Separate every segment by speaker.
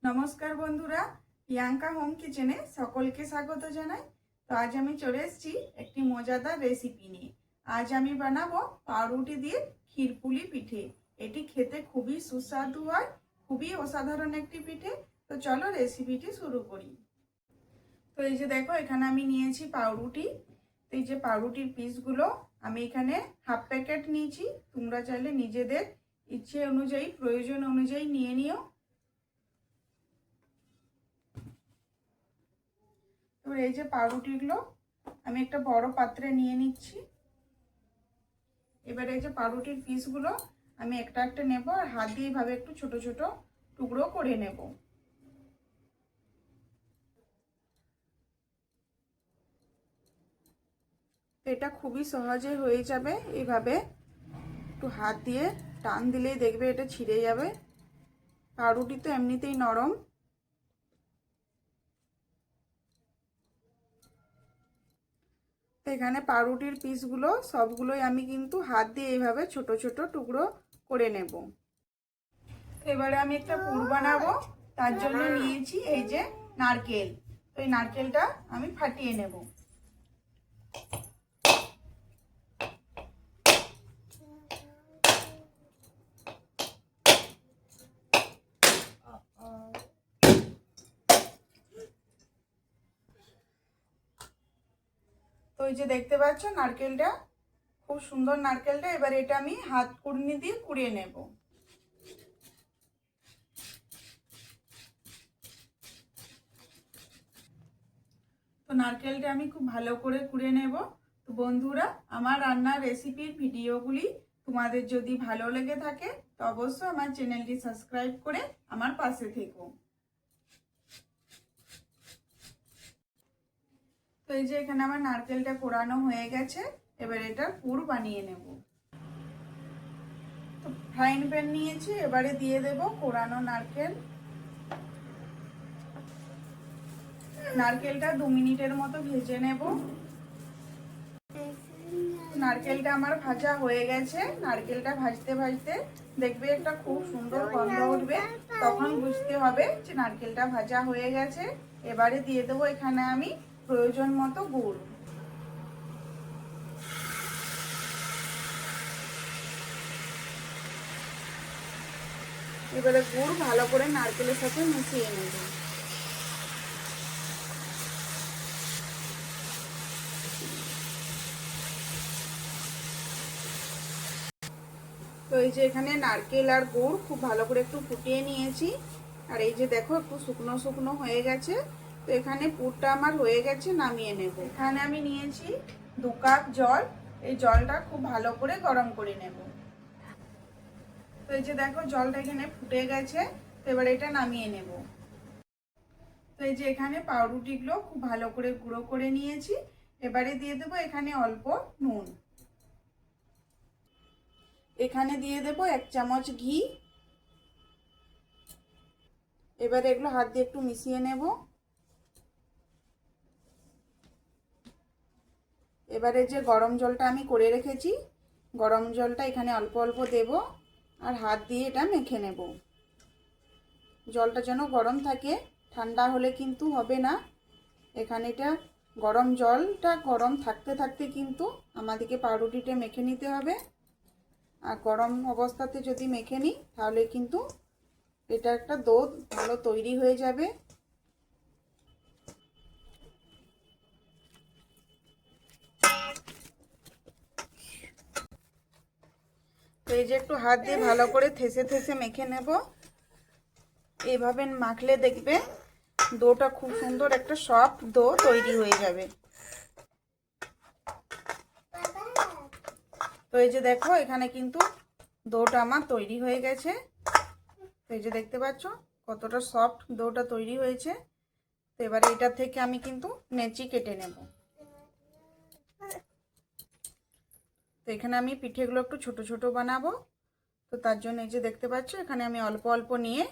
Speaker 1: नमस्कार बंधुरा प्रियंका होम किचेने सकलके स्वागत जानाई। तो आज आमी चले एसेछि एकटी मजादार रेसिपि निये। आज आमी बानाबो पाउरुटी दिए क्षीरपुली पिठे। एटी खेते खूबई सुस्वादु हय, खूबई असाधारण एकटी पिठे। तो चलो रेसिपिटी शुरू करी। तो এই যে দেখো এখানে আমি নিয়েছি পাউরুটি। তো এই যে পাউরুটির পিসগুলো আমি এখানে হাফ প্যাকেট নিয়েছি। তোমরা চাইলে নিজেদের ইচ্ছে অনুযায়ী প্রয়োজন অনুযায়ী নিয়ে নিও। তো এই যে পাউরুটিগুলো আমি একটা বড় পাত্রে নিয়ে নিচ্ছি। এবারে এই যে পাউরুটির পিসগুলো আমি একটা একটা নেব আর হাত দিয়ে এইভাবে একটু ছোট ছোট টুকরো করে নেব। এটা খুবই সহজে হয়ে যাবে। এইভাবে একটু হাত দিয়ে টান দিলেই দেখবে এটা ছিঁড়ে যাবে। পাউরুটি তো এমনিতেই নরম। এখানে পাউরুটির পিসগুলো সবগুলোই আমি কিন্তু হাত দিয়ে এইভাবে ছোট ছোট টুকরো করে নেব। এবারে আমি একটা পুর বানাবো। তার জন্য নিয়েছি এই যে নারকেল। তো এই নারকেলটা আমি ফাটিয়ে নেব। তো এই যে দেখতে পাচ্ছ নারকেলটা খুব সুন্দর নারকেলটা। এবার এটা আমি হাত কুড়নি দিয়ে কুড়িয়ে নেব। তো নারকেলটা আমি খুব ভালো করে কুড়িয়ে নেব। তো বন্ধুরা আমার রান্নার রেসিপির ভিডিওগুলি তোমাদের যদি ভালো লেগে থাকে তো অবশ্যই আমার চ্যানেলটি সাবস্ক্রাইব করে আমার পাশে থেকো। তো এই যে এখানে আমার নারকেলটা কোড়ানো হয়ে গেছে। এবার এটা পুর বানিয়ে নেব। তো ফ্রাইং প্যান নিয়েছি, এবারে দিয়ে দেব কোড়ানো নারকেল। নারকেলটা 2 মিনিটের মতো ভেজে নেব। নারকেলটা আমার ভাজা হয়ে গেছে। নারকেলটা ভাজতে ভাজতে দেখবে একটা খুব সুন্দর গন্ধ উঠবে, তখন বুঝতে হবে যে নারকেলটা ভাজা হয়ে গেছে। এবারে দিয়ে দেবো এখানে আমি প্রয়োজন মতো গুড়। এবারে গুড় ভালো করে নারকেলের সাথে মিশিয়ে নেব। তো এই যে এখানে নারকেল আর গুড় খুব ভালো করে একটু ফুটিয়ে নিয়েছি। আর এই যে দেখো একটু শুকনো শুকনো হয়ে গেছে। তো এখানে পুরটা আমার হয়ে গেছে, নামিয়ে নেব। এখানে আমি নিয়েছি 2 কাপ জল। এই জলটা খুব ভালো করে গরম করে নেব। তো এই যে দেখো জলটা এখানে ফুটে গেছে। তো এবার এটা নামিয়ে নেব। তো এই যে এখানে পাউরুটিগুলো খুব ভালো করে গুঁড়ো করে নিয়েছি। এবারে দিয়ে দেবো এখানে অল্প নুন। এখানে দিয়ে দেবো 1 চামচ ঘি। এবারে এগুলো হাত দিয়ে একটু মিশিয়ে নেব। এবারে যে গরম জলটা আমি করে রেখেছি, গরম জলটা এখানে অল্প অল্প দেব আর হাত দিয়ে এটা মেখে নেব। জলটা যেন গরম থাকে, ঠান্ডা হলে কিন্তু হবে না। এখানে এটা গরম জলটা গরম থাকতে থাকতে কিন্তু আমাদেরকে পাউরুটিটা মেখে নিতে হবে। আর গরম অবস্থাতে যদি মেখে নিই তাহলে কিন্তু এটা একটা ডো ভালো তৈরি হয়ে যাবে। তো এই যে একটু হাত দিয়ে ভালো করে থেসে থেসে মেখে নেব। এইভাবে মাখলে দেখবে ডোটা খুব সুন্দর একটা সফট ডো তৈরি হয়ে যাবে। তো এই যে দেখো এখানে কিন্তু ডোটা আমার তৈরি হয়ে গেছে। তো এই যে দেখতে পাচ্ছ কতটা সফট ডোটা তৈরি হয়েছে। তো এবারে এটা থেকে আমি কিন্তু নেচি কেটে নেব। তো এখানে আমি পিঠেগুলো একটু ছোট ছোট বানাবো। তো তার জন্য এই যে দেখতে পাচ্ছ এখানে আমি অল্প অল্প নিয়ে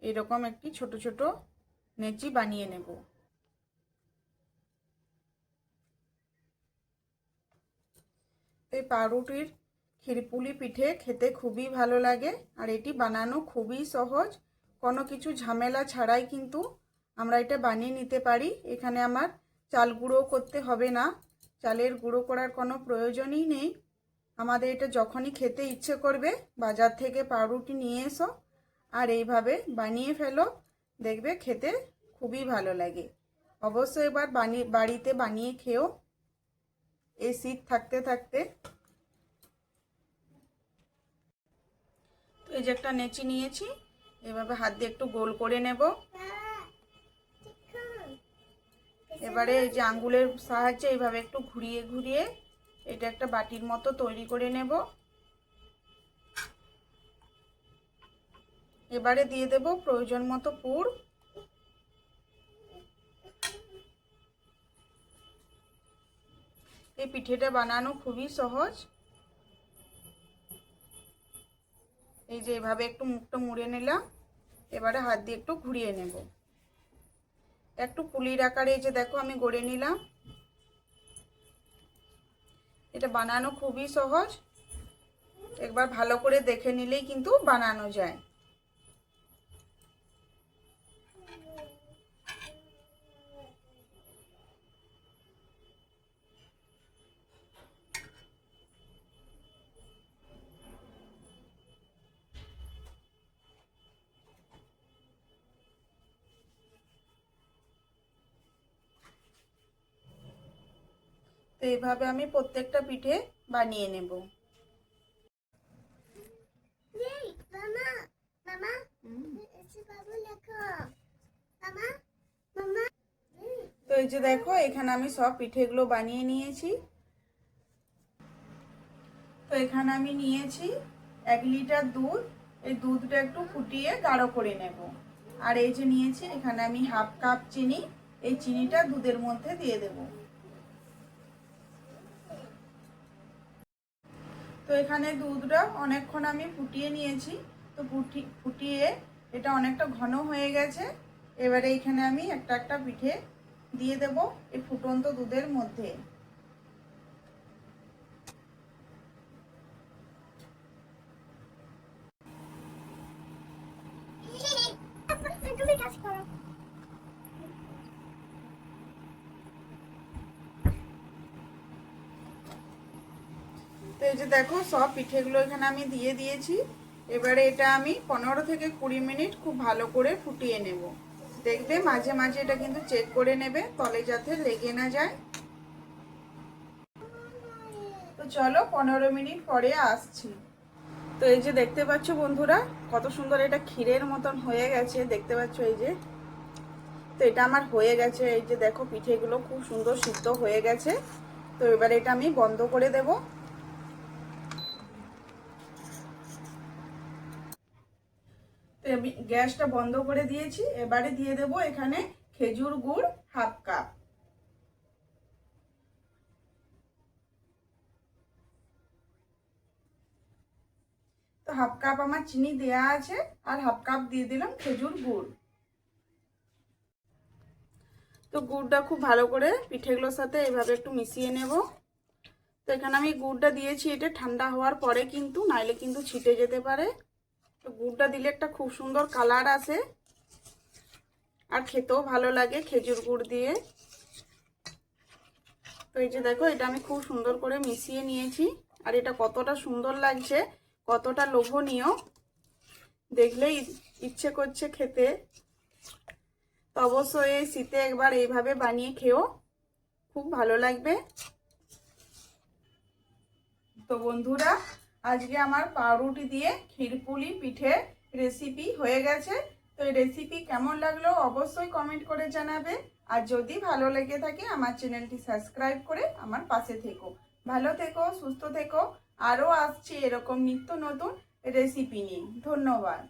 Speaker 1: এরকম একটি ছোট ছোট নেচি বানিয়ে নেব। এই পাউরুটির ক্ষীরপুলি পিঠে খেতে খুবই ভালো লাগে, আর এটি বানানো খুবই সহজ। কোনো কিছু ঝামেলা ছাড়াই কিন্তু আমরা এটা বানিয়ে নিতে পারি। এখানে আমার চাল গুঁড়ো করতে হবে না, চালের গুঁড়ো করার কোনো প্রয়োজনই নেই। আমাদের এটা যখনই খেতে ইচ্ছে করবে বাজার থেকে পাউরুটি নিয়ে এসো আর এইভাবে বানিয়ে ফেলো, দেখবে খেতে খুবই ভালো লাগে। অবশ্যই এবার বাড়িতে বানিয়ে খেও এই শীত থাকতে থাকতে। এই যে একটা নেচি নিয়েছি, এভাবে হাত দিয়ে একটু গোল করে নেব। এবারে এই যে আঙ্গুলের সাহায্যে এইভাবে একটু ঘুরিয়ে ঘুরিয়ে এটা একটা বাটির মতো তৈরি করে নেব। এবারে দিয়ে দেব প্রয়োজন মতো পুর। এই পিঠেটা বানানো খুবই সহজ। এই যে এভাবে একটু মুখটা মুড়ে নিলাম, এবারে হাত দিয়ে একটু ঘুরিয়ে নেব। একটু পুলির আকারে এই যে দেখো আমি গড়ে নিলাম। এটা বানানো খুবই সহজ, একবার ভালো করে দেখে নিলেই কিন্তু বানানো যায়। তো এইভাবে আমি প্রত্যেকটা পিঠে বানিয়ে নেব। তো এই যে দেখো এখানে আমি সব পিঠেগুলো বানিয়ে নিয়েছি। তো এখানে আমি নিয়েছি 1 লিটার দুধ। এই দুধটা একটু ফুটিয়ে গাঢ় করে নেব। আর এই যে নিয়েছি এখানে আমি হাফ কাপ চিনি, এই চিনিটা দুধের মধ্যে দিয়ে দেব। তো এখানে দুধটা অনেকক্ষণ আমি ফুটিয়ে নিয়েছি। তো ফুটিয়ে এটা অনেকটা ঘন হয়ে গেছে। এবারে এখানে আমি একটা একটা পিঠে দিয়ে দেব এই ফুটন্ত দুধের মধ্যে। তো এই যে দেখো সব পিঠেগুলো এখানে আমি দিয়ে দিয়েছি। এবারে এটা আমি 15 থেকে 20 মিনিট খুব ভালো করে ফুটিয়ে নেব। দেখবে মাঝে মাঝে এটা কিন্তু চেক করে নেবে তলে যাতে লেগে না যায়। তো চলো 15 মিনিট পরে আসছি। তো এই যে দেখতে পাচ্ছ বন্ধুরা কত সুন্দর এটা ক্ষীরের মতন হয়ে গেছে, দেখতে পাচ্ছ এই যে। তো এটা আমার হয়ে গেছে, এই যে দেখো পিঠেগুলো খুব সুন্দর সিদ্ধ হয়ে গেছে। তো এবারে এটা আমি বন্ধ করে দেব। তো আমি গ্যাসটা বন্ধ করে দিয়েছি। এবারে দিয়ে দেব এখানে খেজুর গুড় হাফ কাপ। তো হাফ কাপ আমার চিনি দেয়া আছে, আর হাফ কাপ দিয়ে দিলাম খেজুর গুড়। তো গুড়টা খুব ভালো করে পিঠেগুলোর সাথে এভাবে একটু মিশিয়ে নেব। তো এখানে আমি গুড়টা দিয়েছি, এটা ঠান্ডা হওয়ার পরে কিন্তু, নাইলে কিন্তু ছিটে যেতে পারে। তো গুড়টা দিলে একটা খুব সুন্দর কালার আসে আর খেতেও ভালো লাগে খেজুর গুড় দিয়ে। তো এই যে দেখো এটা আমি খুব সুন্দর করে মিশিয়ে নিয়েছি। আর এটা কতটা সুন্দর লাগছে, কতটা লোভনীয়, দেখলেই ইচ্ছে করছে খেতে। তো অবশ্যই এই শীতে একবার এইভাবে বানিয়ে খেও, খুব ভালো লাগবে। তো বন্ধুরা আজকে আমার পাউরুটি দিয়ে ক্ষীরপুলি পিঠে রেসিপি হয়ে গেছে। তো এই রেসিপি কেমন লাগলো অবশ্যই কমেন্ট করে জানাবে। আর যদি ভালো লেগে থাকে আমার চ্যানেলটি সাবস্ক্রাইব করে আমার পাশে থেকো। ভালো থেকো, সুস্থ থেকো। আরও আসছে এরকম নিত্য নতুন রেসিপি নিয়ে। ধন্যবাদ।